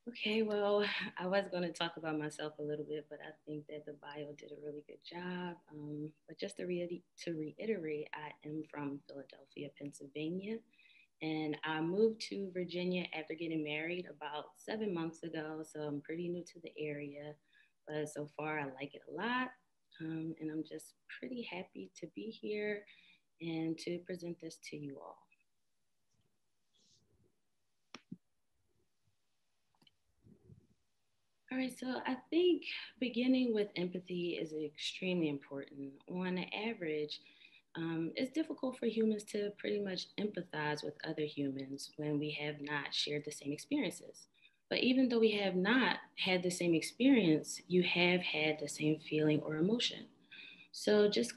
Okay, well, I was going to talk about myself a little bit, but I think that the bio did a really good job. But just to reiterate, I am from Philadelphia, Pennsylvania, and I moved to Virginia after getting married about 7 months ago. So I'm pretty new to the area, but so far I like it a lot. And I'm just pretty happy to be here and to present this to you all. All right, so I think beginning with empathy is extremely important. On average, it's difficult for humans to pretty much empathize with other humans when we have not shared the same experiences. But even though we have not had the same experience, you have had the same feeling or emotion. So, just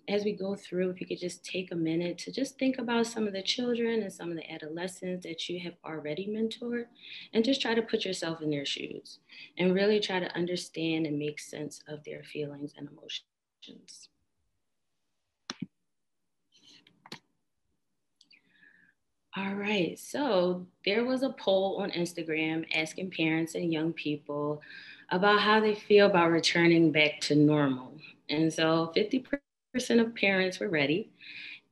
as we go through, if you could just take a minute to just think about some of the children and some of the adolescents that you have already mentored, and just try to put yourself in their shoes and really try to understand and make sense of their feelings and emotions. All right, so there was a poll on Instagram asking parents and young people about how they feel about returning back to normal. And so 50% of parents were ready,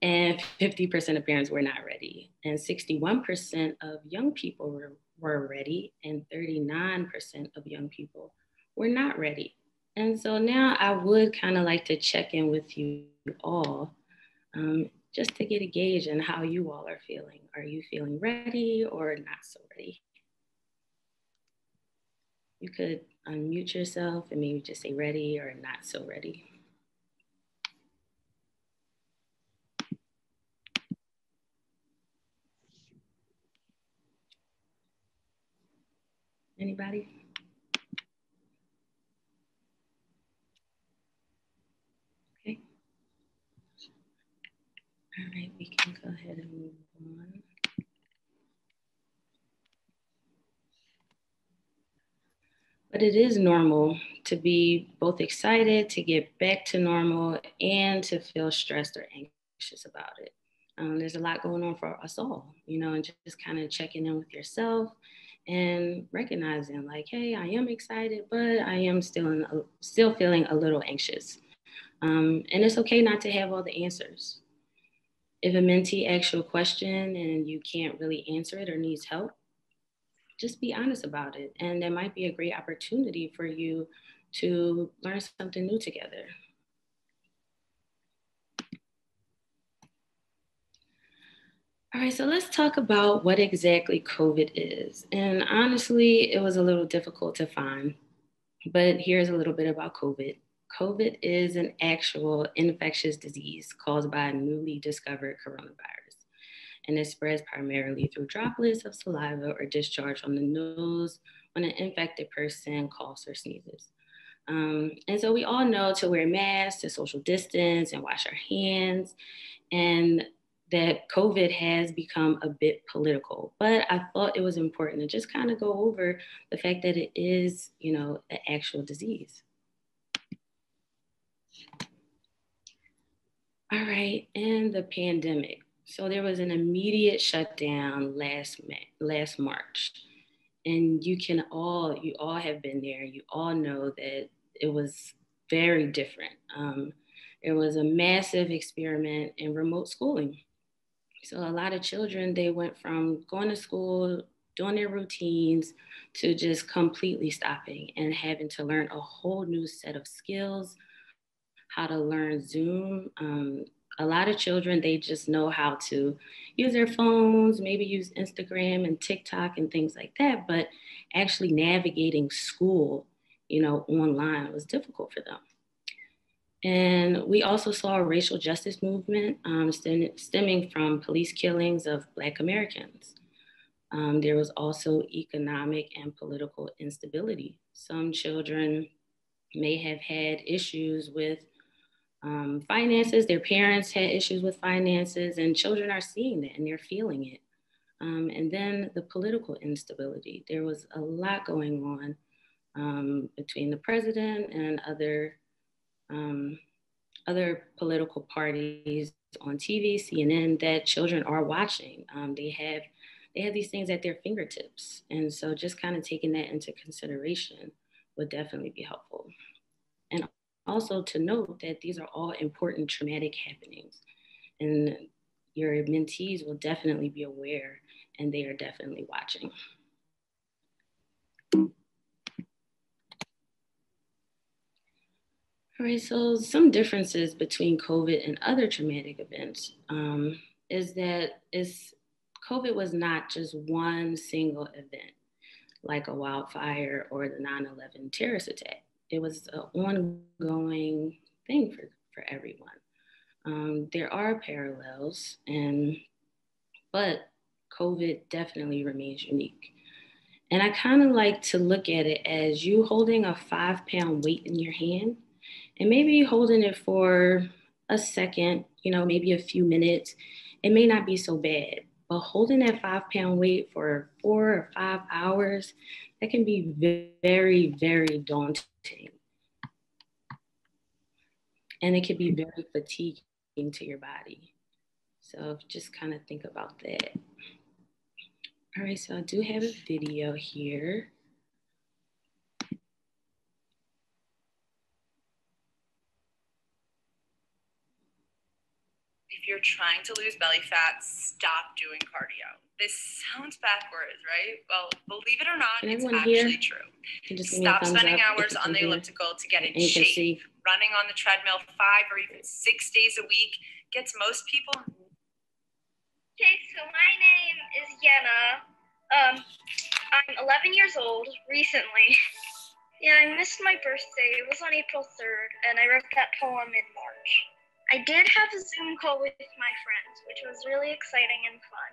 and 50% of parents were not ready. And 61% of young people were ready, and 39% of young people were not ready. And so now I would kind of like to check in with you all, just to get a gauge on how you all are feeling. Are you feeling ready or not so ready? You could unmute yourself and maybe just say ready or not so ready. Anybody? Okay. All right, we can go ahead and move on. But it is normal to be both excited to get back to normal and to feel stressed or anxious about it. There's a lot going on for us all, and just kind of checking in with yourself and recognizing like, hey, I am excited, but I am still feeling a little anxious. And it's okay not to have all the answers. If a mentee asks you a question and you can't really answer it or needs help, just be honest about it. And there might be a great opportunity for you to learn something new together. All right, so let's talk about what exactly COVID is. And honestly, it was a little difficult to find, but here's a little bit about COVID. COVID is an actual infectious disease caused by a newly discovered coronavirus, and it spreads primarily through droplets of saliva or discharge from the nose when an infected person coughs or sneezes. And so we all know to wear masks, to social distance, and wash our hands, and that COVID has become a bit political. But I thought it was important to just kind of go over the fact that it is, an actual disease. All right, and the pandemic. So there was an immediate shutdown last March, and you all have been there. You all know that it was very different. It was a massive experiment in remote schooling. So a lot of children, they went from going to school, doing their routines, to just completely stopping and having to learn a whole new set of skills, how to learn Zoom. A lot of children, they just know how to use their phones, maybe use Instagram and TikTok and things like that, but actually navigating school, online was difficult for them. And we also saw a racial justice movement stemming from police killings of Black Americans. There was also economic and political instability. Some children may have had issues with finances. Their parents had issues with finances, and children are seeing that and they're feeling it. And then the political instability. There was a lot going on between the president and um, other political parties on TV, CNN, that children are watching. They they have these things at their fingertips. And so just kind of taking that into consideration would definitely be helpful. And also to note that these are all important traumatic happenings. And your mentees will definitely be aware, and they are definitely watching. All right, so some differences between COVID and other traumatic events is that COVID was not just one single event, like a wildfire or the 9/11 terrorist attack. It was an ongoing thing for everyone. There are parallels, but COVID definitely remains unique. And I kind of like to look at it as you holding a 5-pound weight in your hand, and maybe holding it for a second, maybe a few minutes. It may not be so bad, but holding that 5-pound weight for 4 or 5 hours, that can be very, very daunting. And it can be very fatiguing to your body. So just kind of think about that. All right, so I do have a video here. If you're trying to lose belly fat, stop doing cardio. This sounds backwards, right? Well, believe it or not, it's actually true. Stop spending hours on the elliptical to get in shape. Running on the treadmill 5 or even 6 days a week gets most people. Okay, so my name is Yenna. I'm 11 years old recently. Yeah, I missed my birthday. It was on April 3rd, and I wrote that poem in March. I did have a Zoom call with my friends, which was really exciting and fun,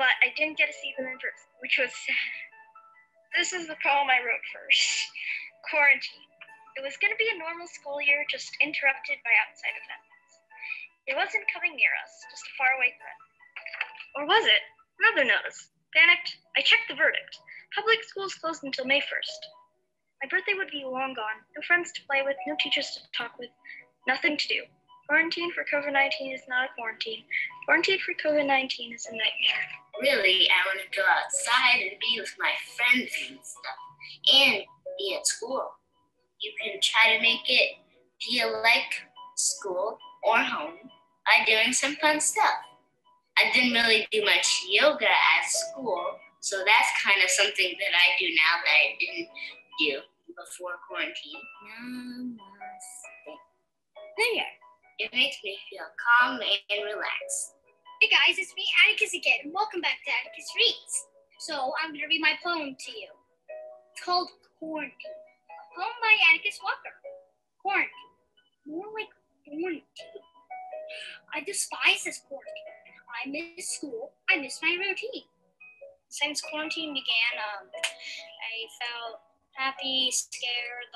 but I didn't get to see them in person, which was sad. This is the poem I wrote first. Quarantine. It was going to be a normal school year, just interrupted by outside events. It wasn't coming near us, just a faraway threat. Or was it? Mother knows. Panicked, I checked the verdict. Public schools closed until May 1st. My birthday would be long gone. No friends to play with, no teachers to talk with, nothing to do. Quarantine for COVID-19 is not a quarantine. Quarantine for COVID-19 is a nightmare. Really, I want to go outside and be with my friends and stuff, and be at school. You can try to make it feel like school or home by doing some fun stuff. I didn't really do much yoga at school, so that's kind of something that I do now that I didn't do before quarantine. Namaste. There. It makes me feel calm and relaxed. Hey guys, it's me, Atticus again, and welcome back to Atticus Reads. So I'm going to read my poem to you. It's called Quarantine. A poem by Atticus Walker. Quarantine. More like quarantine. I despise this quarantine. I miss school. I miss my routine. Since quarantine began, I felt happy, scared,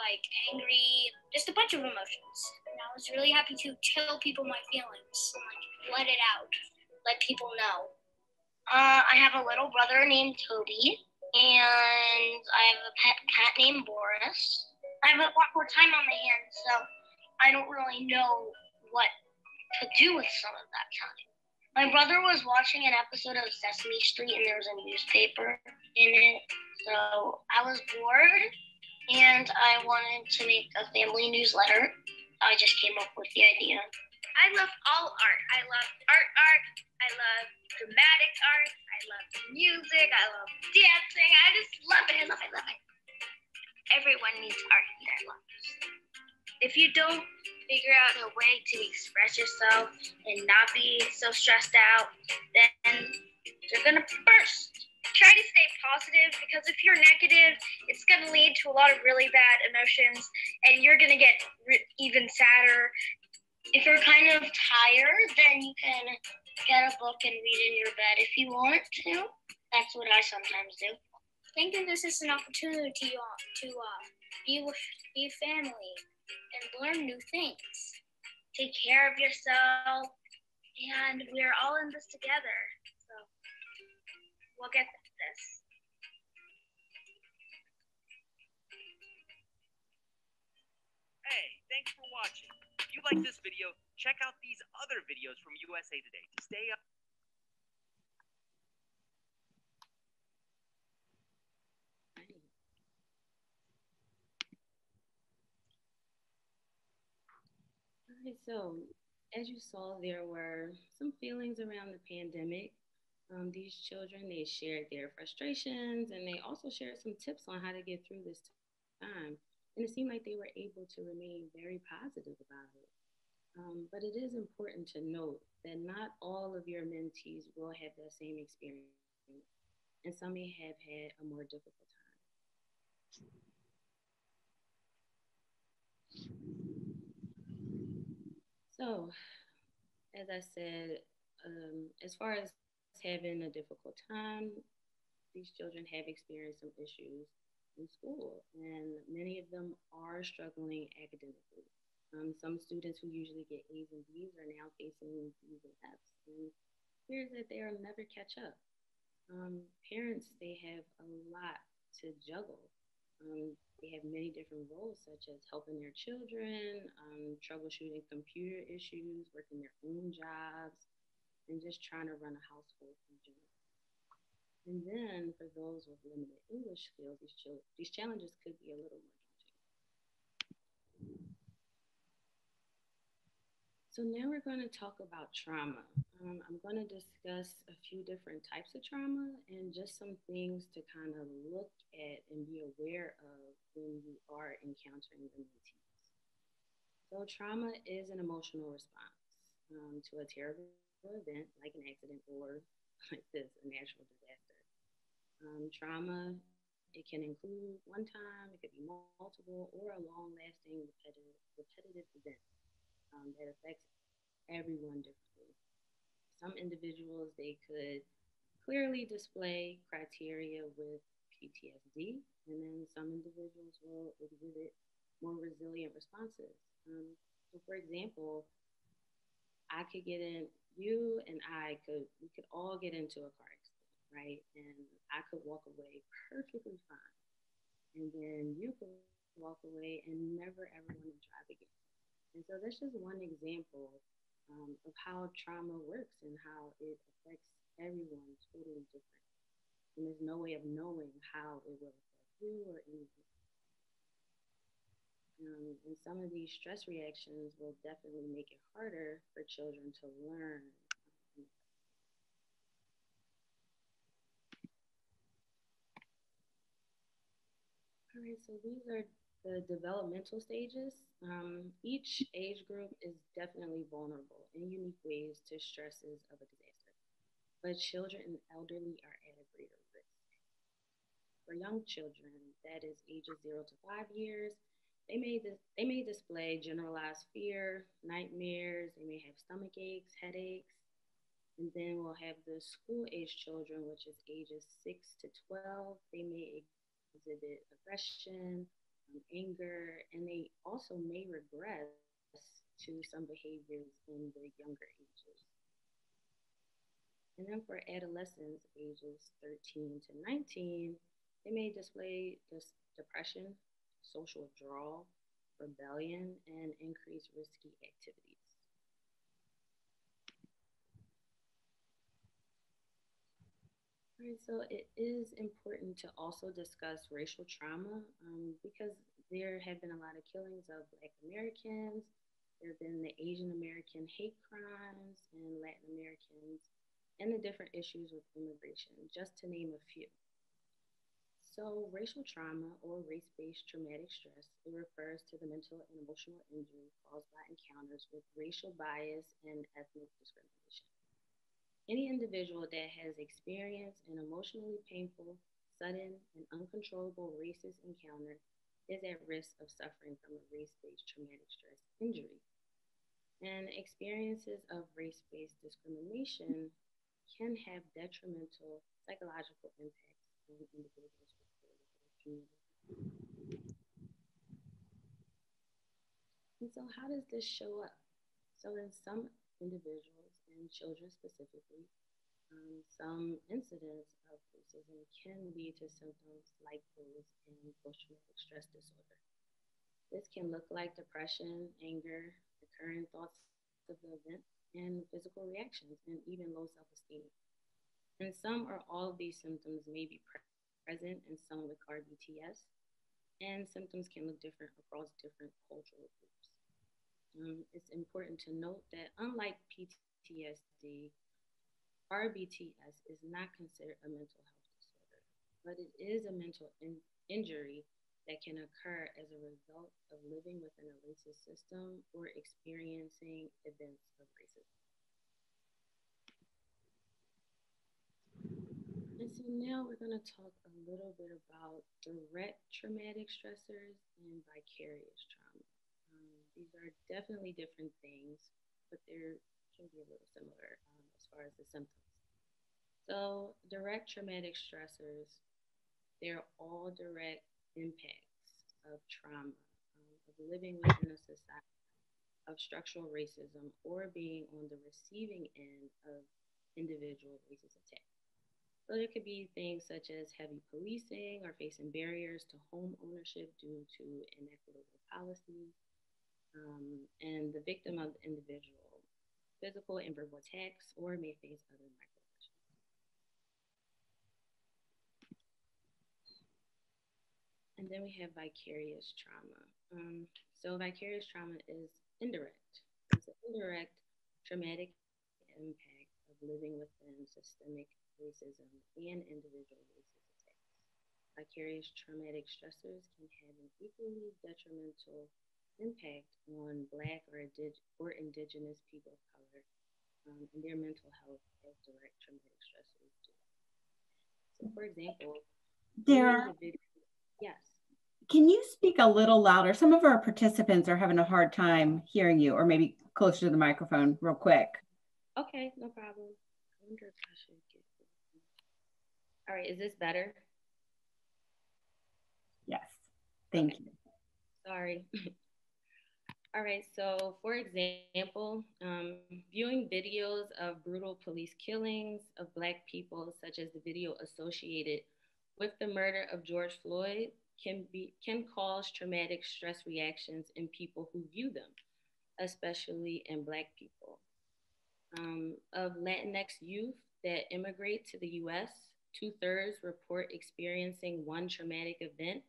angry, just a bunch of emotions. And I was really happy to tell people my feelings, let it out, let people know. I have a little brother named Toby, and I have a pet cat named Boris. I have a lot more time on my hands, so I don't really know what to do with some of that time. My brother was watching an episode of Sesame Street, and there was a newspaper in it. So I was bored, and I wanted to make a family newsletter. I just came up with the idea. I love all art. I love art. I love dramatic art. I love music. I love dancing. I just love it. I love it. Everyone needs art in their lives. If you don't figure out a way to express yourself and not be so stressed out, then you're going to burst. Try to stay positive, because if you're negative, it's going to lead to a lot of really bad emotions, and you're going to get even sadder. If you're kind of tired, then you can get a book and read in your bed if you want to. That's what I sometimes do. Think of this as an opportunity to be with family and learn new things. Take care of yourself, and we're all in this together. So we'll get this. Hey, thanks for watching. If you like this video, check out these other videos from USA Today to stay up. right, so as you saw, there were some feelings around the pandemic. These children, they shared their frustrations and they also shared some tips on how to get through this time. And it seemed like they were able to remain very positive about it. But it is important to note that not all of your mentees will have that same experience, and some may have had a more difficult time. So, as I said, as far as having a difficult time, these children have experienced some issues in school, and many of them are struggling academically. Some students who usually get A's and B's are now facing B's and F's, and fears that they'll never catch up. Parents, they have a lot to juggle. They have many different roles, such as helping their children, troubleshooting computer issues, working their own jobs, and just trying to run a household in general. And then for those with limited English skills, these challenges could be a little more daunting. So now we're going to talk about trauma. I'm going to discuss a few different types of trauma and just some things to kind of look at and be aware of when you are encountering the mentees. So trauma is an emotional response to a terrible event like an accident or like this, a natural disaster. Trauma, it can include one time, it could be multiple, or a long-lasting repetitive event that affects everyone differently. Some individuals, they could clearly display criteria with PTSD, and then some individuals will exhibit more resilient responses. So, for example, I could get in, you and we could all get into a car accident, right? And I could walk away perfectly fine. And then you could walk away and never ever want to drive again. And so that's just one example of how trauma works and how it affects everyone totally different. And there's no way of knowing how it will affect you or anything. And some of these stress reactions will definitely make it harder for children to learn. All right, so these are the developmental stages. Each age group is definitely vulnerable in unique ways to stresses of a disaster, but children and elderly are at a greater risk. For young children, that is ages 0 to 5 years, they may display generalized fear, nightmares, they may have stomach aches, headaches. And then we'll have the school age children, which is ages 6 to 12. They may exhibit aggression, anger, and they also may regress to some behaviors in the younger ages. And then for adolescents, ages 13 to 19, they may display depression, social withdrawal, rebellion, and increased risky activities. All right, so it is important to also discuss racial trauma because there have been a lot of killings of Black Americans. There have been the Asian American hate crimes and Latin Americans and the different issues with immigration, just to name a few. So racial trauma or race-based traumatic stress, it refers to the mental and emotional injury caused by encounters with racial bias and ethnic discrimination. Any individual that has experienced an emotionally painful, sudden, and uncontrollable racist encounter is at risk of suffering from a race-based traumatic stress injury. And experiences of race-based discrimination can have detrimental psychological impacts on individuals within the community. And so how does this show up? So in some individuals and children specifically, some incidents of racism can lead to symptoms like those in post-traumatic stress disorder. This can look like depression, anger, recurring thoughts of the event, and physical reactions, and even low self-esteem. And some or all of these symptoms may be present in someone with RBTS, and symptoms can look different across different cultural groups. It's important to note that unlike PTSD, RBTS is not considered a mental health disorder, but it is a mental injury that can occur as a result of living within a racist system or experiencing events of racism. And so now we're going to talk a little bit about direct traumatic stressors and vicarious trauma. These are definitely different things, but they can be a little similar as far as the symptoms. So direct traumatic stressors, they're all direct impacts of trauma, of living within a society of structural racism or being on the receiving end of individual racist attacks. So there could be things such as heavy policing or facing barriers to home ownership due to inequitable policies, and the victim of the individual physical and verbal attacks or may face other microaggressions. And then we have vicarious trauma. So vicarious trauma is indirect. It's an indirect traumatic impact of living within systemic racism and individual racist attacks. Vicarious traumatic stressors can have an equally detrimental impact on Black or Indigenous people of color and their mental health as direct traumatic stressors do. So, for example, Dara, yes. Can you speak a little louder? Some of our participants are having a hard time hearing you, or maybe closer to the microphone real quick. Okay, no problem. I wonder if I should get this. All right, is this better? Yes, thank you. Sorry. All right, so for example, viewing videos of brutal police killings of Black people, such as the video associated with the murder of George Floyd, can cause traumatic stress reactions in people who view them, especially in Black people. Of Latinx youth that immigrate to the US, 2/3 report experiencing one traumatic event,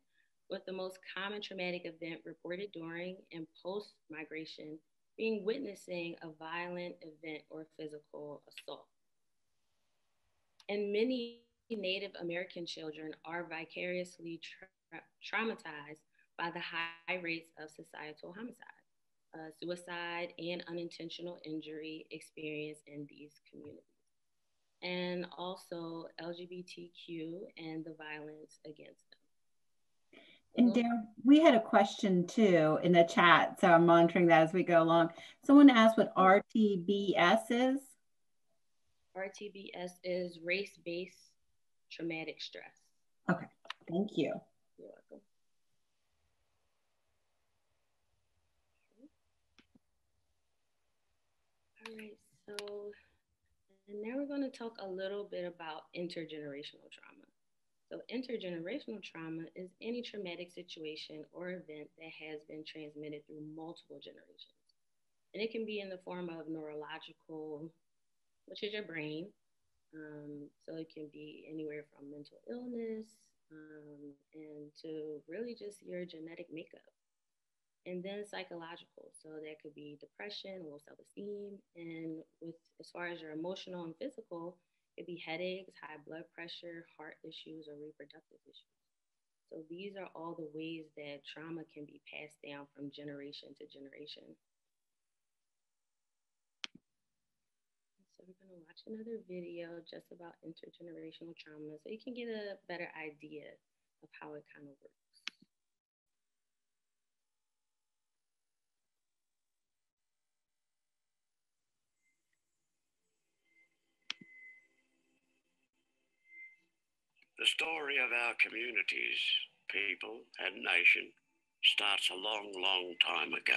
with the most common traumatic event reported during and post-migration being witnessing a violent event or physical assault. And many Native American children are vicariously traumatized by the high rates of societal homicide, suicide, and unintentional injury experienced in these communities. And also LGBTQ and the violence against them. And Dara, we had a question too in the chat, so I'm monitoring that as we go along. Someone asked what RTBS is. RTBS is race-based traumatic stress. Okay, thank you. You're welcome. All right, so and now we're going to talk a little bit about intergenerational trauma. So intergenerational trauma is any traumatic situation or event that has been transmitted through multiple generations. And it can be in the form of neurological, which is your brain. So it can be anywhere from mental illness and to really just your genetic makeup. And then psychological, so that could be depression, low self-esteem, and with as far as your emotional and physical, it'd be headaches, high blood pressure, heart issues, or reproductive issues. So these are all the ways that trauma can be passed down from generation to generation. So we're gonna watch another video just about intergenerational trauma so you can get a better idea of how it kind of works. The story of our communities, people, and nation starts a long, long time ago.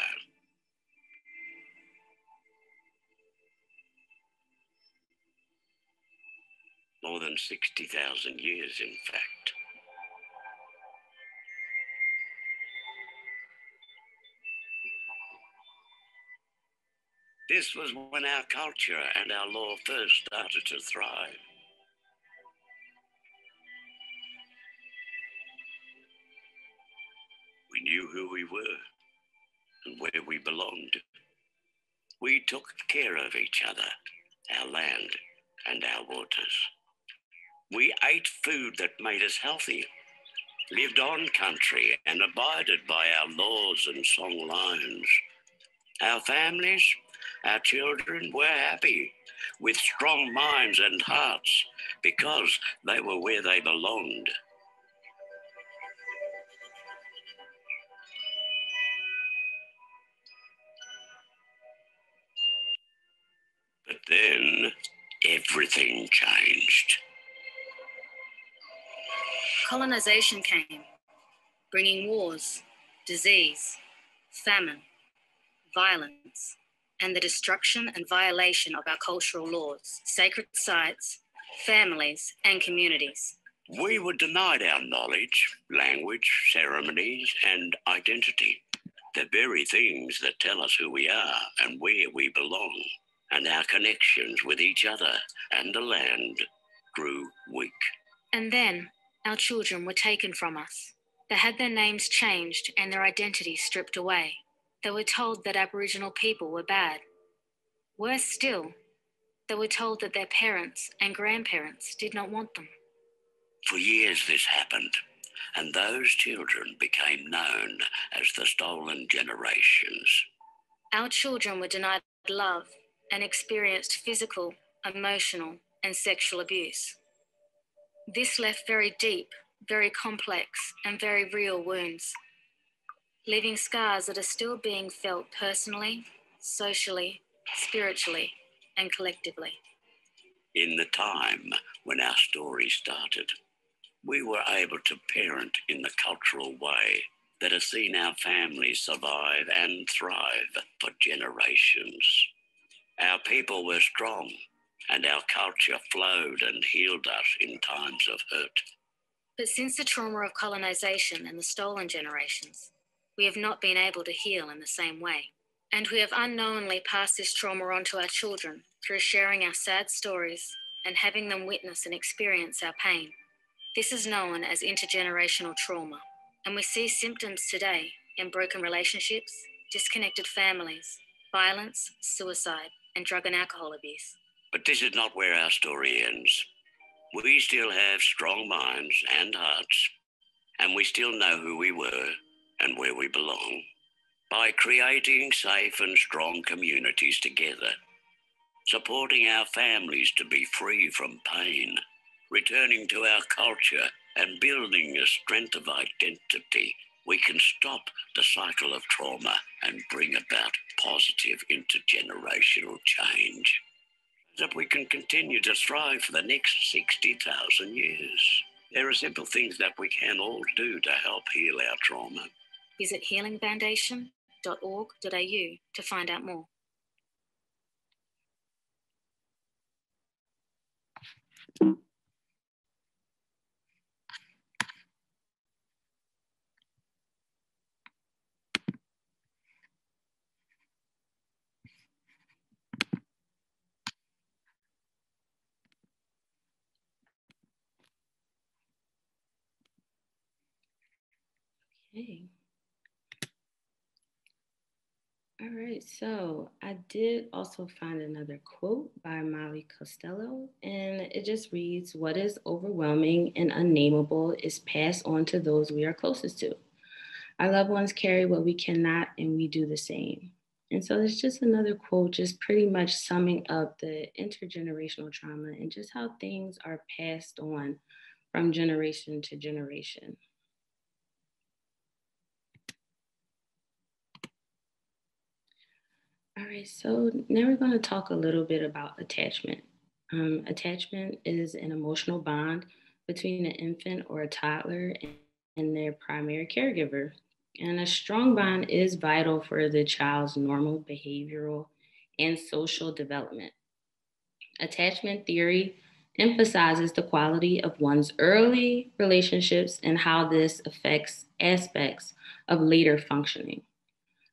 More than 60,000 years, in fact. This was when our culture and our law first started to thrive. We knew who we were and where we belonged. We took care of each other, our land and our waters. We ate food that made us healthy, lived on country and abided by our laws and song lines. Our families, our children were happy with strong minds and hearts because they were where they belonged. But then everything changed. Colonization came, bringing wars, disease, famine, violence, and the destruction and violation of our cultural laws, sacred sites, families, and communities. We were denied our knowledge, language, ceremonies, and identity, the very things that tell us who we are and where we belong, and our connections with each other and the land grew weak. And then our children were taken from us. They had their names changed and their identities stripped away. They were told that Aboriginal people were bad. Worse still, they were told that their parents and grandparents did not want them. For years this happened, and those children became known as the stolen generations. Our children were denied love and experienced physical, emotional, and sexual abuse. This left very deep, very complex, and very real wounds, leaving scars that are still being felt personally, socially, spiritually, and collectively. In the time when our story started, we were able to parent in the cultural way that has seen our families survive and thrive for generations. Our people were strong, and our culture flowed and healed us in times of hurt. But since the trauma of colonization and the stolen generations, we have not been able to heal in the same way. And we have unknowingly passed this trauma on to our children through sharing our sad stories and having them witness and experience our pain. This is known as intergenerational trauma, and we see symptoms today in broken relationships, disconnected families, violence, suicide, and drug and alcohol abuse. But this is not where our story ends. We still have strong minds and hearts, and we still know who we were and where we belong. By creating safe and strong communities together, supporting our families to be free from pain, returning to our culture and building a strength of identity, we can stop the cycle of trauma and bring about positive intergenerational change, that we can continue to thrive for the next 60,000 years. There are simple things that we can all do to help heal our trauma. Visit healingfoundation.org.au to find out more. Okay. All right, so I did also find another quote by Molly Costello, and it just reads, "What is overwhelming and unnameable is passed on to those we are closest to. Our loved ones carry what we cannot, and we do the same." And so there's just another quote, just pretty much summing up the intergenerational trauma and just how things are passed on from generation to generation. All right, so now we're going to talk a little bit about attachment. Attachment is an emotional bond between an infant or a toddler and their primary caregiver. And a strong bond is vital for the child's normal behavioral and social development. Attachment theory emphasizes the quality of one's early relationships and how this affects aspects of later functioning.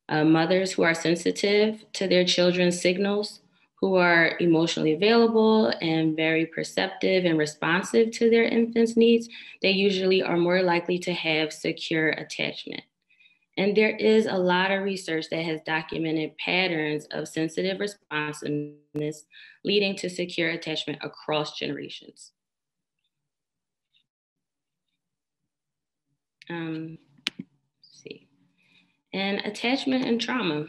Mothers who are sensitive to their children's signals, who are emotionally available and very perceptive and responsive to their infant's needs, they usually are more likely to have secure attachment. And there is a lot of research that has documented patterns of sensitive responsiveness leading to secure attachment across generations. Let's see. And attachment and trauma.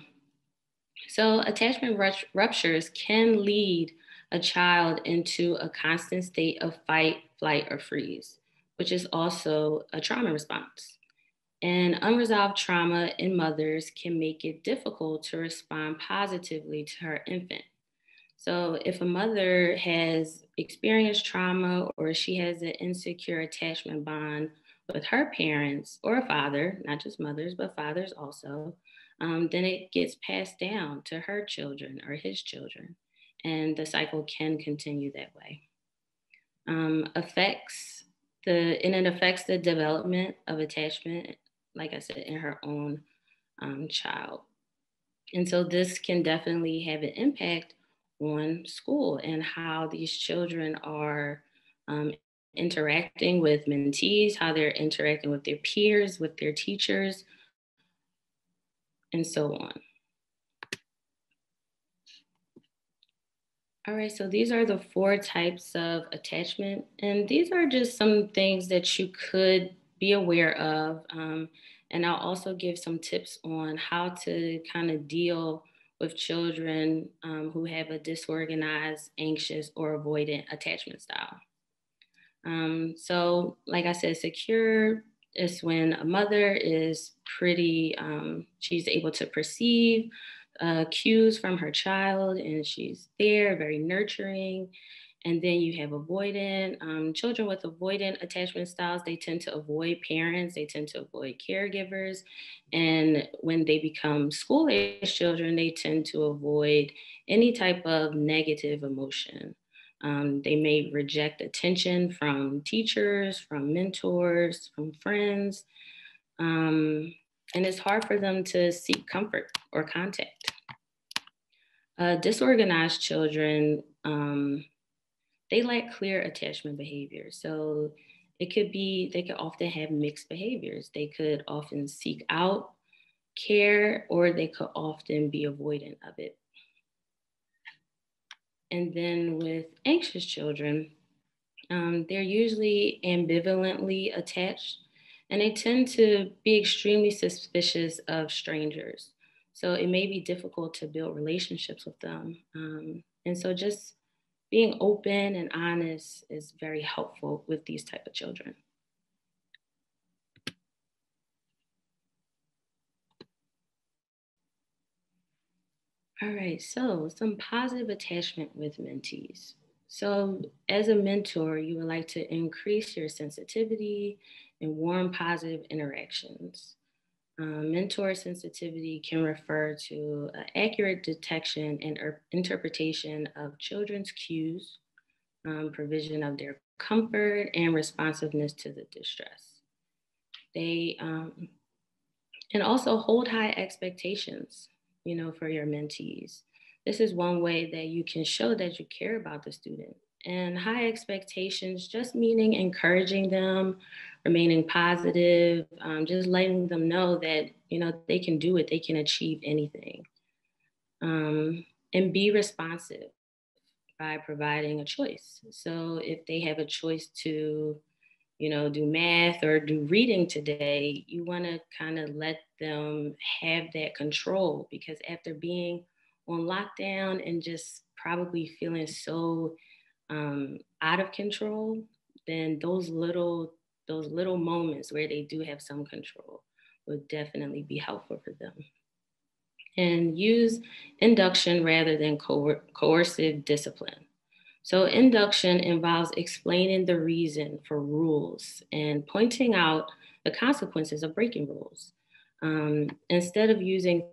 So attachment ruptures can lead a child into a constant state of fight, flight, or freeze, which is also a trauma response. And unresolved trauma in mothers can make it difficult to respond positively to her infant. So if a mother has experienced trauma or she has an insecure attachment bond with her parents or a father, not just mothers, but fathers also, then it gets passed down to her children or his children. And the cycle can continue that way. It affects the development of attachment, like I said, in her own child. And so this can definitely have an impact on school and how these children are interacting with mentees, how they're interacting with their peers, with their teachers, and so on. All right, so these are the 4 types of attachment, and these are just some things that you could be aware of. And I'll also give some tips on how to kind of deal with children who have a disorganized, anxious, or avoidant attachment style. So like I said, secure is when a mother is pretty, she's able to perceive cues from her child and she's there, very nurturing. And then you have avoidant. Children with avoidant attachment styles, they tend to avoid parents, they tend to avoid caregivers. And when they become school-age children, they tend to avoid any type of negative emotion. They may reject attention from teachers, from mentors, from friends. And it's hard for them to seek comfort or contact. Disorganized children, they lack clear attachment behavior. So they could often have mixed behaviors. They could often seek out care or they could often be avoidant of it. And then with anxious children, they're usually ambivalently attached and they tend to be extremely suspicious of strangers. So it may be difficult to build relationships with them. And so just being open and honest is very helpful with these type of children. All right, so some positive attachment with mentees. So as a mentor, you would like to increase your sensitivity and warm positive interactions. Mentor sensitivity can refer to accurate detection and interpretation of children's cues, provision of their comfort, and responsiveness to the distress. They and also hold high expectations, for your mentees. This is one way that you can show that you care about the student. And high expectations, just meaning encouraging them, remaining positive, just letting them know that, they can do it, they can achieve anything. And be responsive by providing a choice. So if they have a choice to, do math or do reading today, you want to kind of let them have that control, because after being on lockdown and just probably feeling so out of control, then those little moments where they do have some control would definitely be helpful for them. And use induction rather than coercive discipline. So induction involves explaining the reason for rules and pointing out the consequences of breaking rules. Instead of using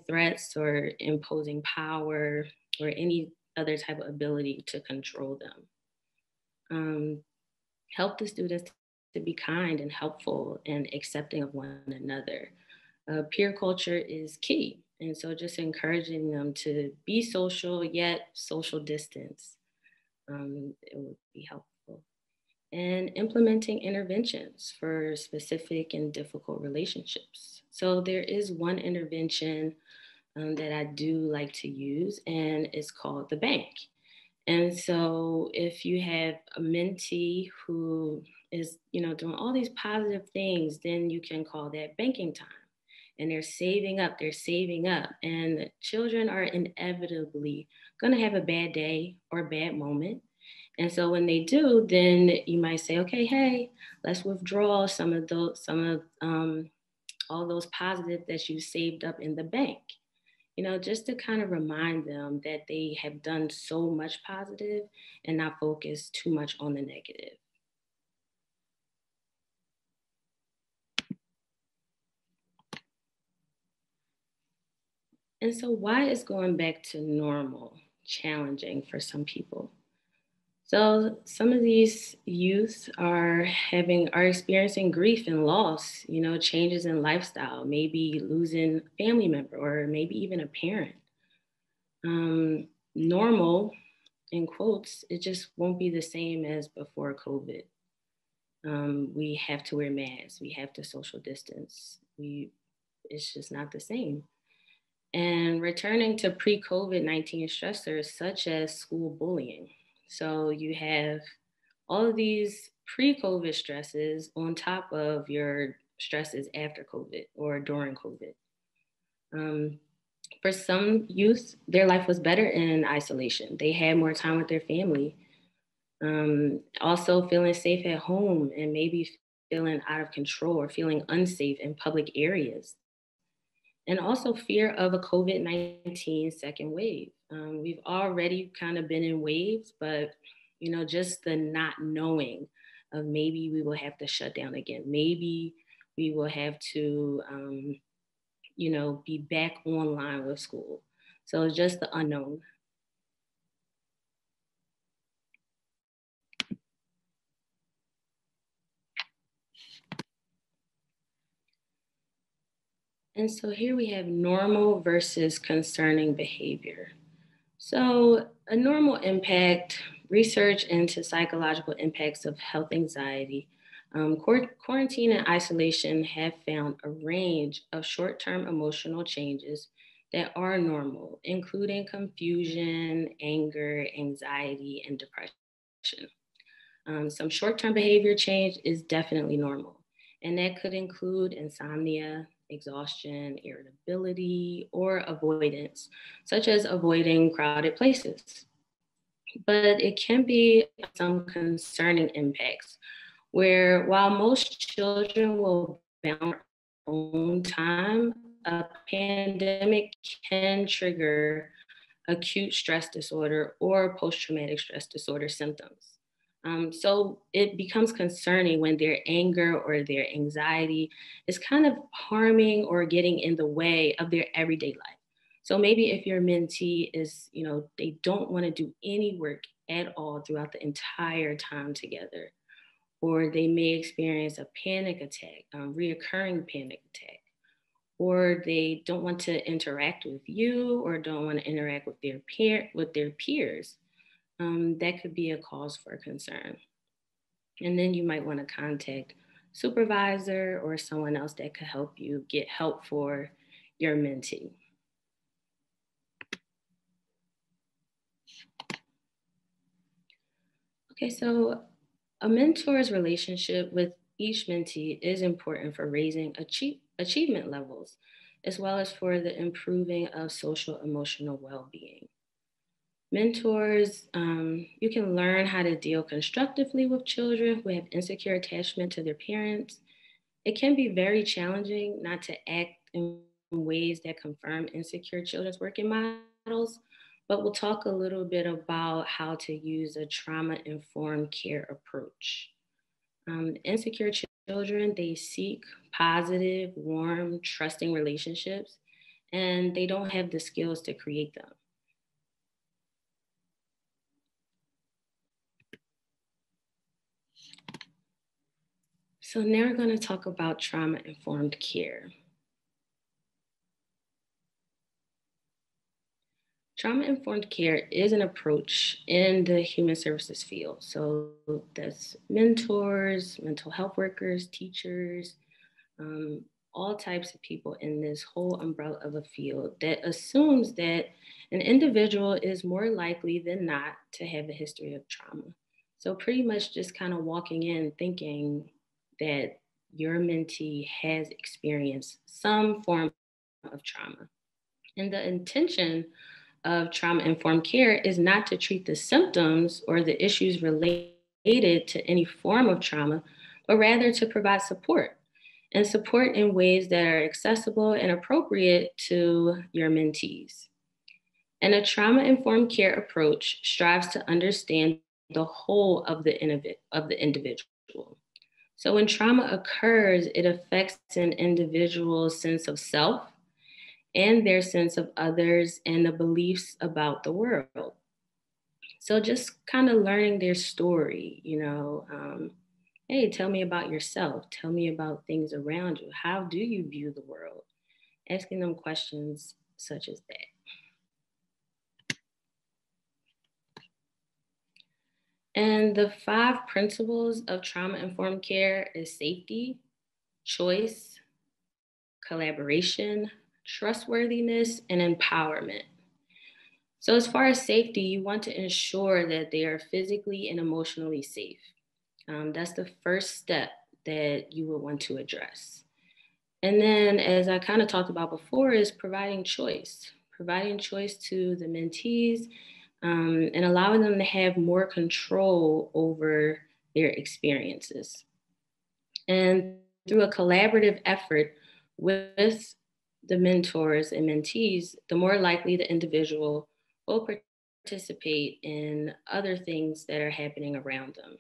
threats or imposing power or any other type of ability to control them. Help the students to be kind and helpful and accepting of one another. Peer culture is key. And so just encouraging them to be social, yet social distance. It would be helpful. and implementing interventions for specific and difficult relationships. So there is one intervention that I do like to use, and it's called the bank. And so if you have a mentee who is, doing all these positive things, then you can call that banking time. And they're saving up, and the children are inevitably going to have a bad day or a bad moment. And so when they do, then you might say, okay, hey, let's withdraw all those positives that you saved up in the bank. Just to kind of remind them that they have done so much positive and not focus too much on the negative. And so why is going back to normal challenging for some people? So some of these youth are experiencing grief and loss, changes in lifestyle, maybe losing a family member or maybe even a parent. Normal, in quotes, it just won't be the same as before COVID. We have to wear masks, we have to social distance. It's just not the same. And returning to pre-COVID-19 stressors such as school bullying. So you have all of these pre-COVID stresses on top of your stresses after COVID or during COVID. For some youth, their life was better in isolation. They had more time with their family. Also feeling safe at home and maybe feeling out of control or feeling unsafe in public areas. And also fear of a COVID-19 second wave. We've already kind of been in waves, but just the not knowing of maybe we will have to shut down again. Maybe we will have to, be back online with school. So it's just the unknown. And so here we have normal versus concerning behavior. So a normal impact, research into psychological impacts of health anxiety, quarantine and isolation have found a range of short-term emotional changes that are normal, including confusion, anger, anxiety, and depression. Some short-term behavior change is definitely normal, and that could include insomnia, exhaustion, irritability, or avoidance, such as avoiding crowded places. But it can be some concerning impacts where while most children will balance their own time, a pandemic can trigger acute stress disorder or post-traumatic stress disorder symptoms. So it becomes concerning when their anger or their anxiety is kind of harming or getting in the way of their everyday life. So maybe if your mentee is, they don't want to do any work at all throughout the entire time together, or they may experience a panic attack, reoccurring panic attack, or they don't want to interact with you or don't want to interact with their peers. That could be a cause for concern. And then you might want to contact supervisor or someone else that could help you get help for your mentee. Okay, so a mentor's relationship with each mentee is important for raising achievement levels, as well as for the improving of social emotional well-being. Mentors, you can learn how to deal constructively with children who have insecure attachment to their parents. It can be very challenging not to act in ways that confirm insecure children's working models, but we'll talk a little bit about how to use a trauma-informed care approach. Insecure children, they seek positive, warm, trusting relationships, and they don't have the skills to create them. So now we're going to talk about trauma-informed care. Trauma-informed care is an approach in the human services field. So that's mentors, mental health workers, teachers, all types of people in this whole umbrella of a field that assumes that an individual is more likely than not to have a history of trauma. So pretty much just kind of walking in thinking that your mentee has experienced some form of trauma. And the intention of trauma-informed care is not to treat the symptoms or the issues related to any form of trauma, but rather to provide support, and support in ways that are accessible and appropriate to your mentees. And a trauma-informed care approach strives to understand the whole of the individual. So when trauma occurs, it affects an individual's sense of self and their sense of others and the beliefs about the world. So just kind of learning their story, hey, tell me about yourself. Tell me about things around you. How do you view the world? Asking them questions such as that. And the 5 principles of trauma-informed care is safety, choice, collaboration, trustworthiness, and empowerment. So as far as safety, you want to ensure that they are physically and emotionally safe. That's the first step that you would want to address. And then, as I kind of talked about before, is providing choice to the mentees and allowing them to have more control over their experiences. And through a collaborative effort with the mentors and mentees, the more likely the individual will participate in other things that are happening around them.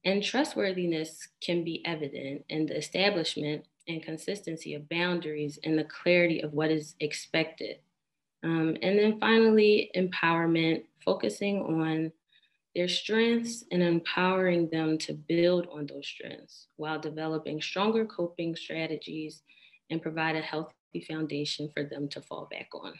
And trustworthiness can be evident in the establishment and consistency of boundaries and the clarity of what is expected. And then finally, empowerment, focusing on their strengths and empowering them to build on those strengths while developing stronger coping strategies and provide a healthy foundation for them to fall back on.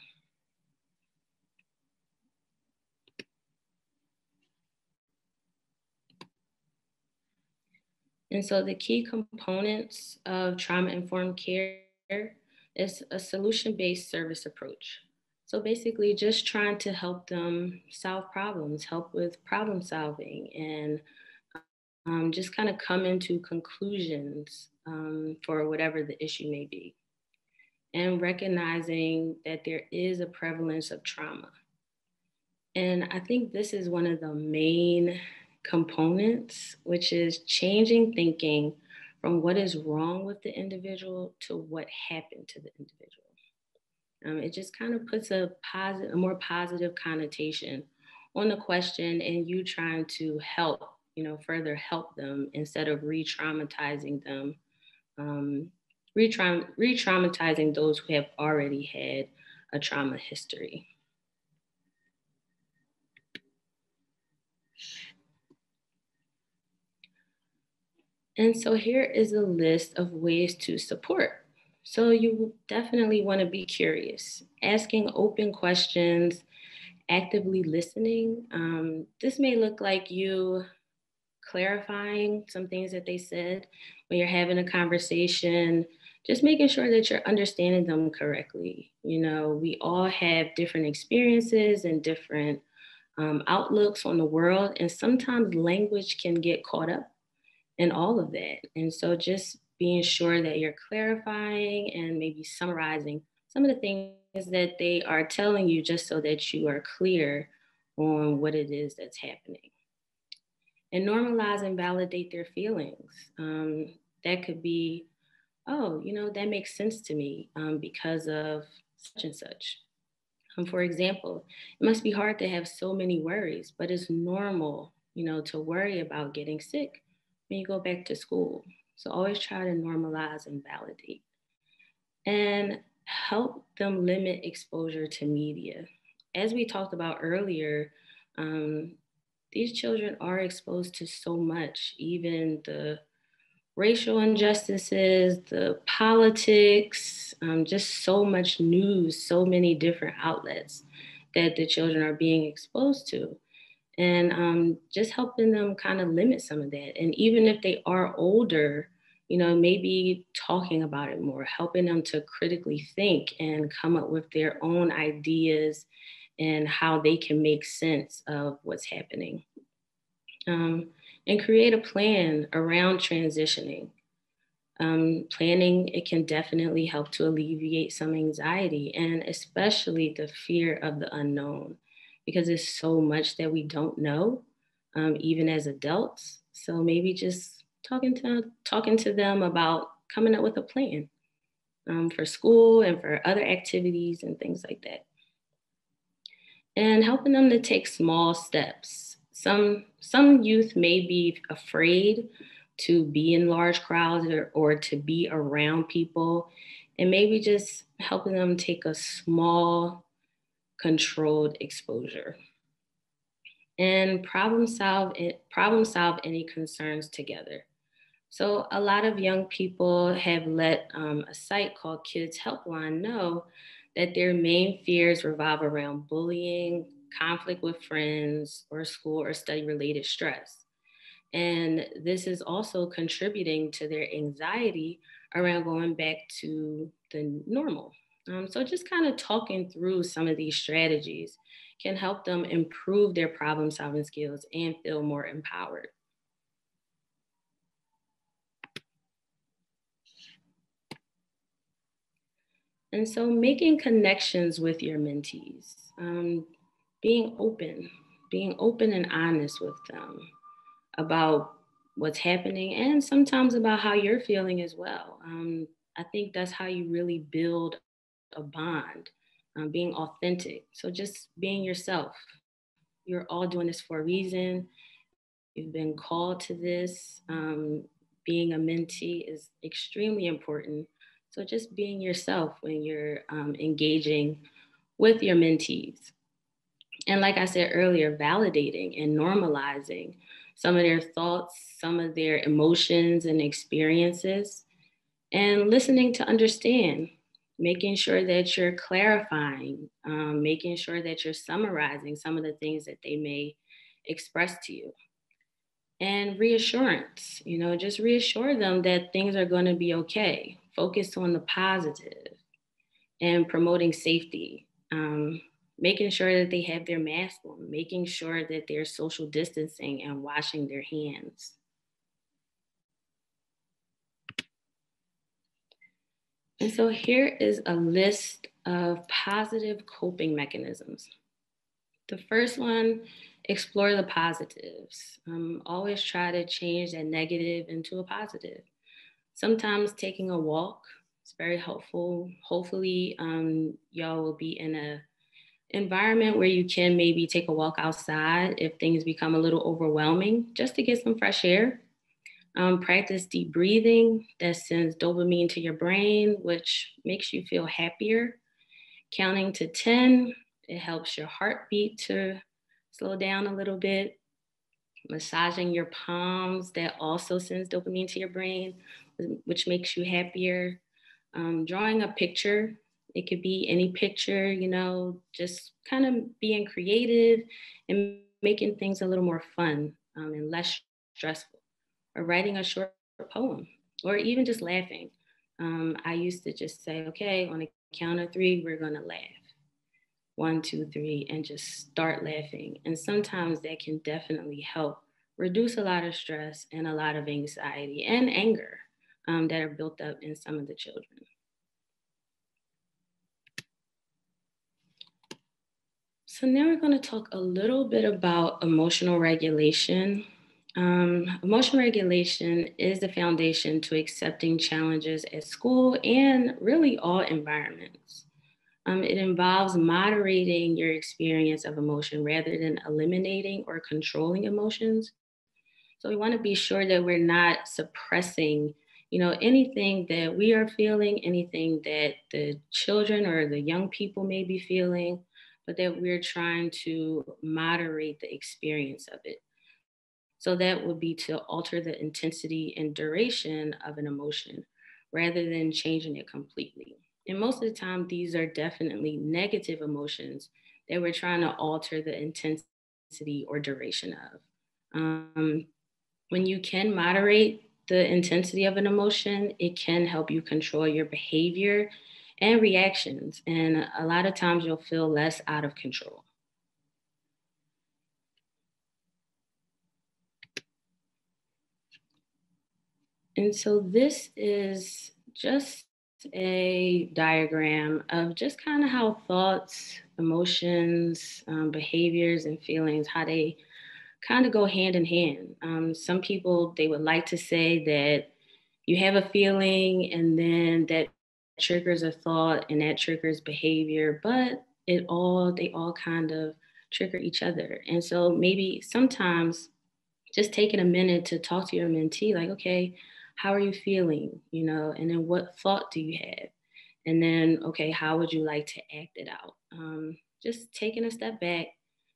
And so the key components of trauma-informed care is a solution-based service approach. So basically just trying to help them solve problems, help with problem solving, and just kind of come into conclusions for whatever the issue may be. And recognizing that there is a prevalence of trauma. And I think this is one of the main components, which is changing thinking from what is wrong with the individual to what happened to the individual. It just kind of puts a more positive connotation on the question, and you trying to help, further help them instead of re-traumatizing them, re-traumatizing those who have already had a trauma history. And so here is a list of ways to support. So you definitely want to be curious, asking open questions, actively listening. This may look like you clarifying some things that they said when you're having a conversation, just making sure that you're understanding them correctly. We all have different experiences and different outlooks on the world, and sometimes language can get caught up in all of that. And so just being sure that you're clarifying and maybe summarizing some of the things that they are telling you, just so that you are clear on what it is that's happening. And normalize and validate their feelings. That could be, oh, that makes sense to me because of such and such. For example, it must be hard to have so many worries, but it's normal, to worry about getting sick when you go back to school. So always try to normalize and validate. And help them limit exposure to media. As we talked about earlier, these children are exposed to so much, even the racial injustices, the politics, just so much news, so many different outlets. that the children are being exposed to. And just helping them kind of limit some of that. And even if they are older, maybe talking about it more, helping them to critically think and come up with their own ideas and how they can make sense of what's happening. And create a plan around transitioning. Planning, it can definitely help to alleviate some anxiety, and especially the fear of the unknown, because there's so much that we don't know, even as adults. So maybe just talking to them about coming up with a plan for school and for other activities and things like that. And helping them to take small steps. Some youth may be afraid to be in large crowds or to be around people, and maybe just helping them take a small, controlled exposure. And problem solve any concerns together. So a lot of young people have let a site called Kids Helpline know that their main fears revolve around bullying, conflict with friends, or school or study-related stress. And this is also contributing to their anxiety around going back to the normal. So just kind of talking through some of these strategies can help them improve their problem-solving skills and feel more empowered. And so making connections with your mentees, being open and honest with them about what's happening and sometimes about how you're feeling as well. I think that's how you really build a bond, being authentic. So just being yourself. You're all doing this for a reason. You've been called to this. Being a mentee is extremely important. So just being yourself when you're engaging with your mentees. And like I said earlier, validating and normalizing some of their thoughts, some of their emotions and experiences, and listening to understand, making sure that you're clarifying, making sure that you're summarizing some of the things that they may express to you. And reassurance, just reassure them that things are going to be okay. Focus on the positive and promoting safety, making sure that they have their mask on, making sure that they're social distancing and washing their hands. And so here is a list of positive coping mechanisms. The first one, explore the positives. Always try to change that negative into a positive. Sometimes taking a walk is very helpful. Hopefully, y'all will be in an environment where you can maybe take a walk outside if things become a little overwhelming, just to get some fresh air. Practice deep breathing that sends dopamine to your brain, which makes you feel happier. Counting to 10, it helps your heartbeat to slow down a little bit. Massaging your palms, that also sends dopamine to your brain, which makes you happier. Drawing a picture, it could be any picture, just kind of being creative and making things a little more fun and less stressful. Or writing a short poem, or even just laughing. I used to just say, okay, on a count of 3, we're gonna laugh. 1, 2, 3, and just start laughing. And sometimes that can definitely help reduce a lot of stress and a lot of anxiety and anger that are built up in some of the children. So now we're going to talk a little bit about emotional regulation. Emotional regulation is the foundation to accepting challenges at school and really all environments. It involves moderating your experience of emotion rather than eliminating or controlling emotions. So we want to be sure that we're not suppressing, anything that we are feeling, anything that the children or the young people may be feeling, but that we're trying to moderate the experience of it. So that would be to alter the intensity and duration of an emotion rather than changing it completely. And most of the time, these are definitely negative emotions that we're trying to alter the intensity or duration of. When you can moderate the intensity of an emotion, it can help you control your behavior and reactions. And a lot of times you'll feel less out of control. And so this is just a diagram of just kind of how thoughts, emotions, behaviors, and feelings, how they kind of go hand in hand. Some people, they would like to say that you have a feeling and then that triggers a thought and that triggers behavior, but they all kind of trigger each other. And so maybe sometimes just taking a minute to talk to your mentee, like, okay, how are you feeling? You know, and then what thought do you have? And then, okay, how would you like to act it out? Just taking a step back,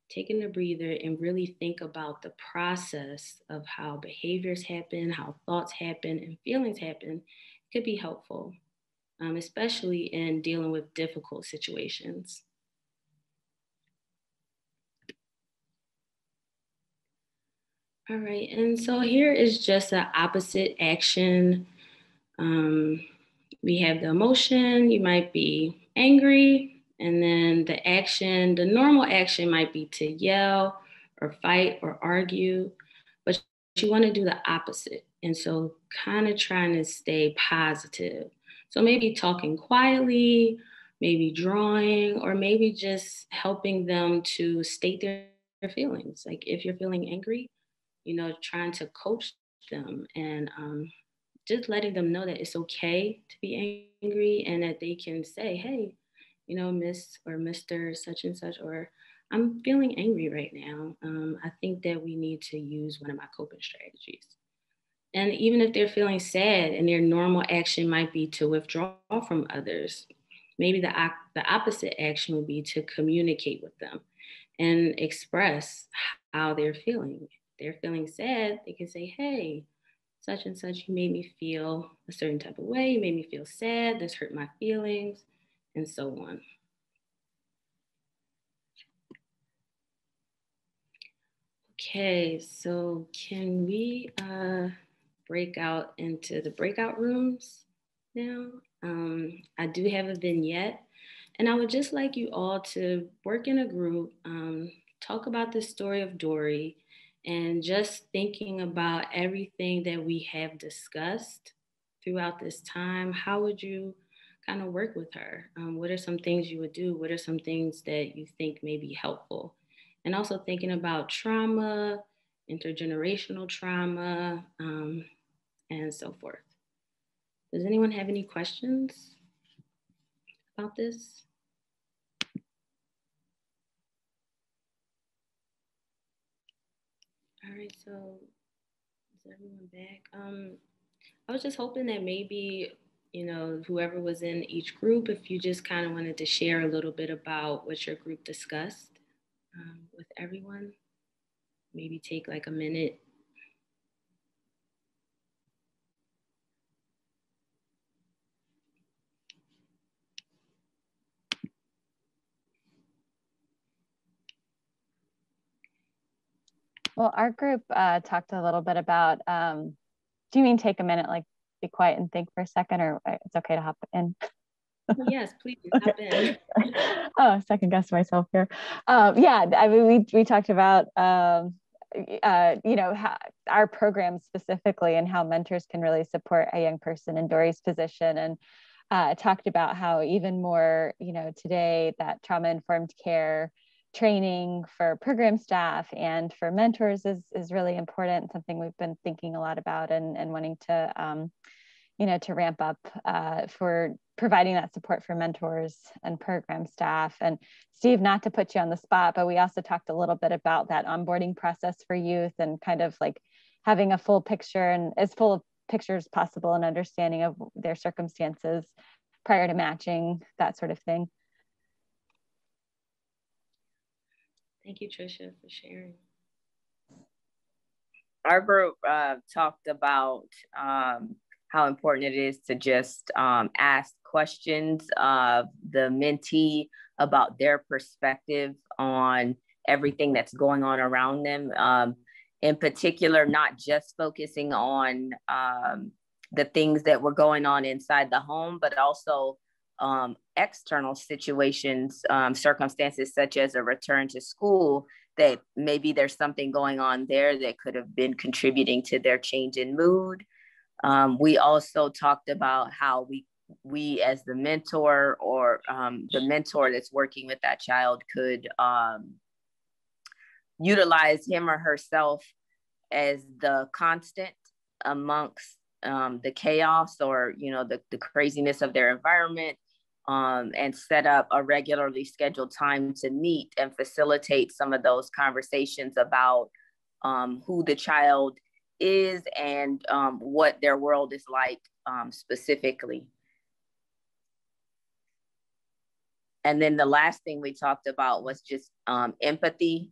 taking a breather, and really think about the process of how behaviors happen, how thoughts happen, and feelings happen could be helpful, especially in dealing with difficult situations. All right, and so here is just an opposite action. We have the emotion, you might be angry, and then the action, the normal action might be to yell or fight or argue, but you want to do the opposite. And so kind of trying to stay positive. So maybe talking quietly, maybe drawing, or maybe just helping them to state their feelings. Like if you're feeling angry, you know, trying to coach them and just letting them know that it's okay to be angry and that they can say, hey, you know, Miss or Mr. such and such, or I'm feeling angry right now. I think that we need to use one of my coping strategies. And even if they're feeling sad and their normal action might be to withdraw from others, maybe the opposite action would be to communicate with them and express how they're feeling. If they're feeling sad, they can say, hey, such and such, you made me feel a certain type of way, you made me feel sad, this hurt my feelings, and so on. Okay, so can we break out into the breakout rooms now? I do have a vignette, and I would just like you all to work in a group, talk about the story of Dory, and just thinking about everything that we have discussed throughout this time. How would you kind of work with her? What are some things you would do? What are some things that you think may be helpful? And also thinking about trauma, intergenerational trauma, and so forth. Does anyone have any questions about this? All right, so is everyone back? I was just hoping that maybe, you know, whoever was in each group, if you just kind of wanted to share a little bit about what your group discussed with everyone, maybe take like a minute. Well, our group talked a little bit about, do you mean take a minute, like be quiet and think for a second, or it's okay to hop in? Yes, please hop in. Oh, second guess myself here. Yeah, I mean, we talked about, you know, how, our program specifically and how mentors can really support a young person in Dory's position, and talked about how even more, you know, today that trauma-informed care training for program staff and for mentors is really important, something we've been thinking a lot about and wanting to, you know, to ramp up for providing that support for mentors and program staff. And Steve, not to put you on the spot, but we also talked a little bit about that onboarding process for youth and kind of like having a full picture and as full of pictures possible and understanding of their circumstances prior to matching, that sort of thing. Thank you, Tricia, for sharing. Our group talked about how important it is to just ask questions of the mentee about their perspective on everything that's going on around them. In particular, not just focusing on the things that were going on inside the home, but also external situations, circumstances such as a return to school, that maybe there's something going on there that could have been contributing to their change in mood. We also talked about how we as the mentor or the mentor that's working with that child could utilize him or herself as the constant amongst the chaos or, you know, the craziness of their environment, and set up a regularly scheduled time to meet and facilitate some of those conversations about who the child is and what their world is like specifically. And then the last thing we talked about was just empathy,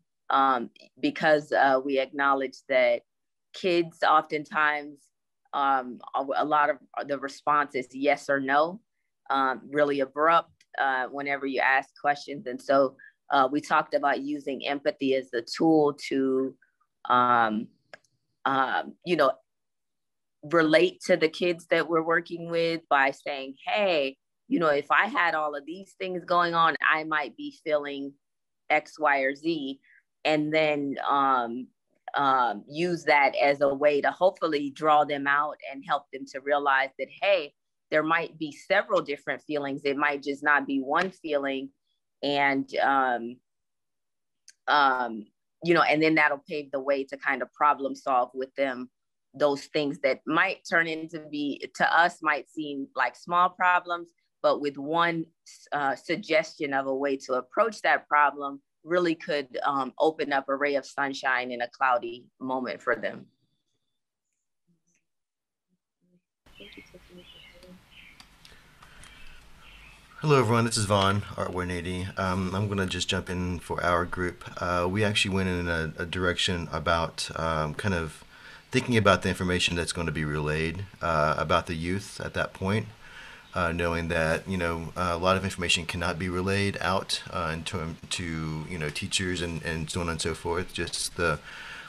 because we acknowledge that kids oftentimes, a lot of the response is yes or no, really abrupt whenever you ask questions. And so we talked about using empathy as a tool to, you know, relate to the kids that we're working with by saying, hey, you know, if I had all of these things going on, I might be feeling X, Y, or Z. And then use that as a way to hopefully draw them out and help them to realize that, hey, there might be several different feelings. It might just not be one feeling. And, you know, and then that'll pave the way to kind of problem solve with them those things that might turn into be, to us, might seem like small problems, but with one suggestion of a way to approach that problem really could open up a ray of sunshine in a cloudy moment for them. Hello everyone, this is Vaughn, Art 180. I'm going to just jump in for our group. We actually went in a direction about kind of thinking about the information that's going to be relayed about the youth at that point. Knowing that, you know, a lot of information cannot be relayed out to you know, teachers and so on and so forth, just the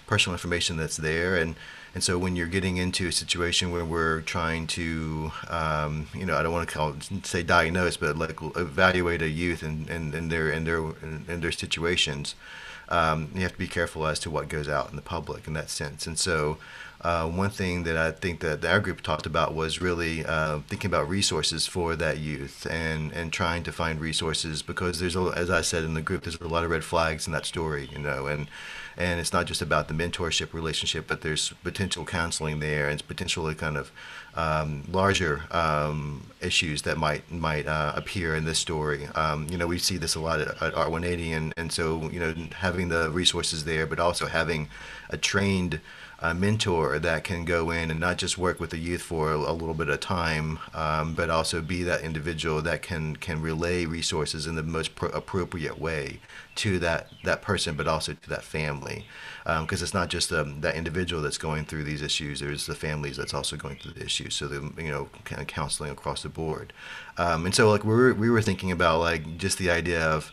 personal information that's there. And so when you're getting into a situation where we're trying to, you know, I don't want to say diagnose, but like evaluate a youth and their situations, you have to be careful as to what goes out in the public in that sense. And so one thing that I think that our group talked about was really thinking about resources for that youth and trying to find resources, because there's, as I said in the group, there's a lot of red flags in that story, you know, and it's not just about the mentorship relationship, but there's potential counseling there, and it's potentially kind of larger issues that might appear in this story. You know, we see this a lot at R180, and so, you know, having the resources there, but also having a trained mentor that can go in and not just work with the youth for a little bit of time, but also be that individual that can relay resources in the most appropriate way to that person, but also to that family, because it's not just that individual that's going through these issues. There's the families that's also going through the issues. So the, you know, kind of counseling across the board, and so like we were thinking about like just the idea of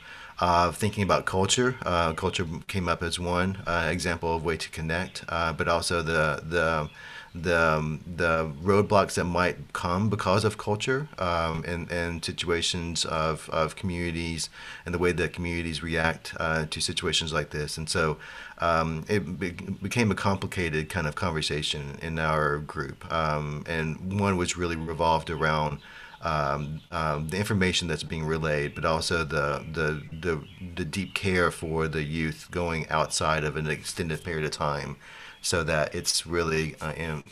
thinking about culture. Culture came up as one example of way to connect, but also the roadblocks that might come because of culture, and situations of communities and the way that communities react to situations like this. And so it became a complicated kind of conversation in our group, and one which really revolved around the information that's being relayed, but also the deep care for the youth going outside of an extended period of time, so that it's really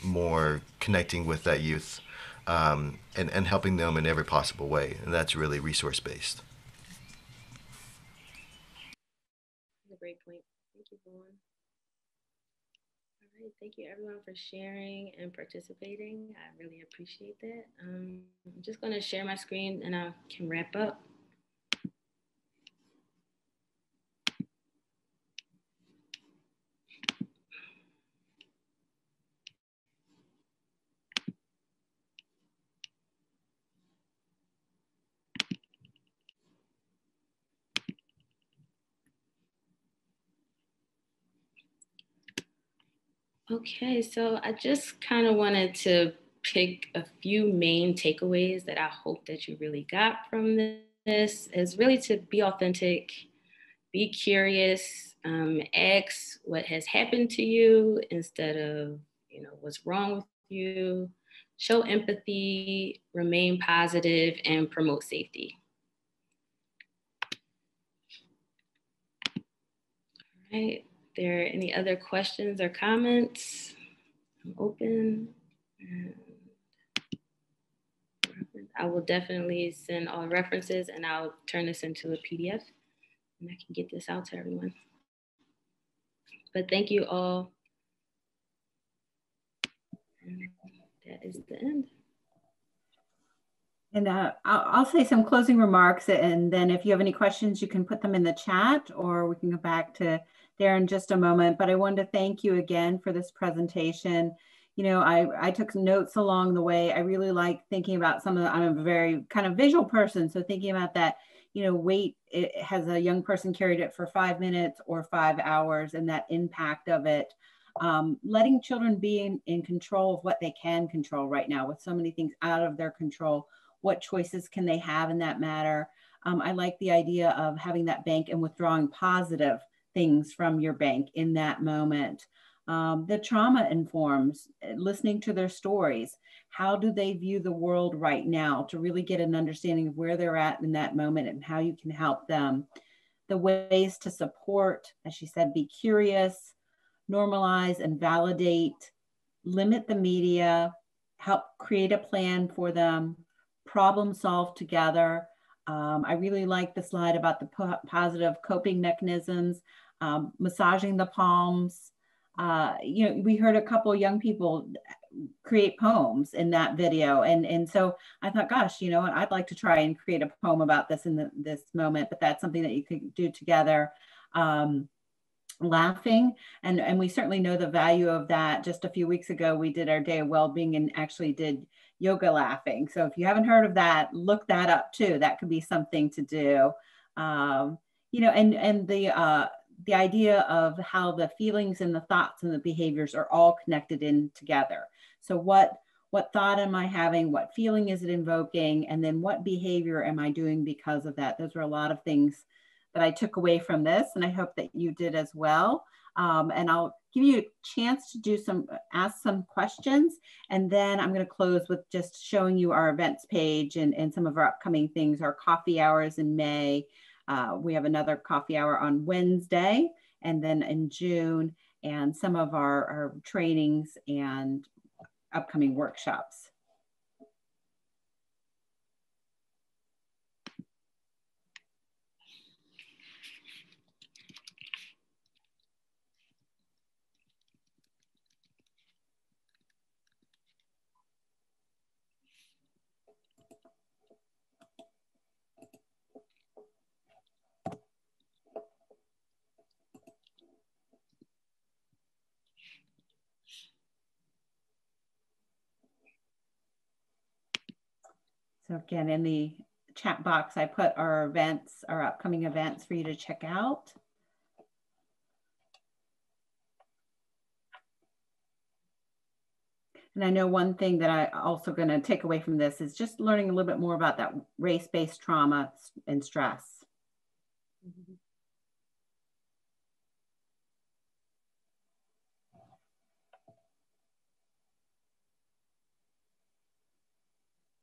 more connecting with that youth, and helping them in every possible way. And that's really resource based. That's a great point. Thank you, Vaughn. All right, thank you everyone for sharing and participating. I really appreciate that. I'm just going to share my screen and I can wrap up. Okay, so I just kind of wanted to pick a few main takeaways that I hope that you really got from this is really to be authentic, be curious, ask what has happened to you instead of, what's wrong with you, show empathy, remain positive, and promote safety. All right, there any other questions or comments? I'm open. I will definitely send all references and I'll turn this into a PDF and I can get this out to everyone. But thank you all. And that is the end. And I'll say some closing remarks, and then if you have any questions, you can put them in the chat, or we can go back to there in just a moment. But I wanted to thank you again for this presentation. I took some notes along the way. I really like thinking about some of the, I'm a very kind of visual person. So thinking about that, weight, it has a young person carried it for 5 minutes or 5 hours, and that impact of it. Letting children be in control of what they can control right now with so many things out of their control. What choices can they have in that matter? I like the idea of having that bank and withdrawing positive things from your bank in that moment. The trauma informs, listening to their stories. How do they view the world right now to really get an understanding of where they're at in that moment and how you can help them. The ways to support, as she said, be curious, normalize and validate, limit the media, help create a plan for them, problem solve together. I really like the slide about the positive coping mechanisms, massaging the palms. We heard a couple of young people create poems in that video. And so I thought, gosh, I'd like to try and create a poem about this in this moment, but that's something that you could do together. Laughing, and we certainly know the value of that. Just a few weeks ago, we did our day of well-being and actually did yoga laughing. So if you haven't heard of that, look that up too. That could be something to do. And the idea of how the feelings and the thoughts and the behaviors are all connected in together. So what thought am I having? What feeling is it invoking? And then what behavior am I doing because of that? Those are a lot of things that I took away from this, and I hope that you did as well. And I'll give you a chance to ask some questions, and then I'm going to close with just showing you our events page and some of our upcoming things. Our coffee hours in May. We have another coffee hour on Wednesday, and then in June, and some of our trainings and upcoming workshops. So again, in the chat box, I put our events, our upcoming events for you to check out. And I know one thing that I also going to take away from this is just learning a little bit more about that race-based trauma and stress.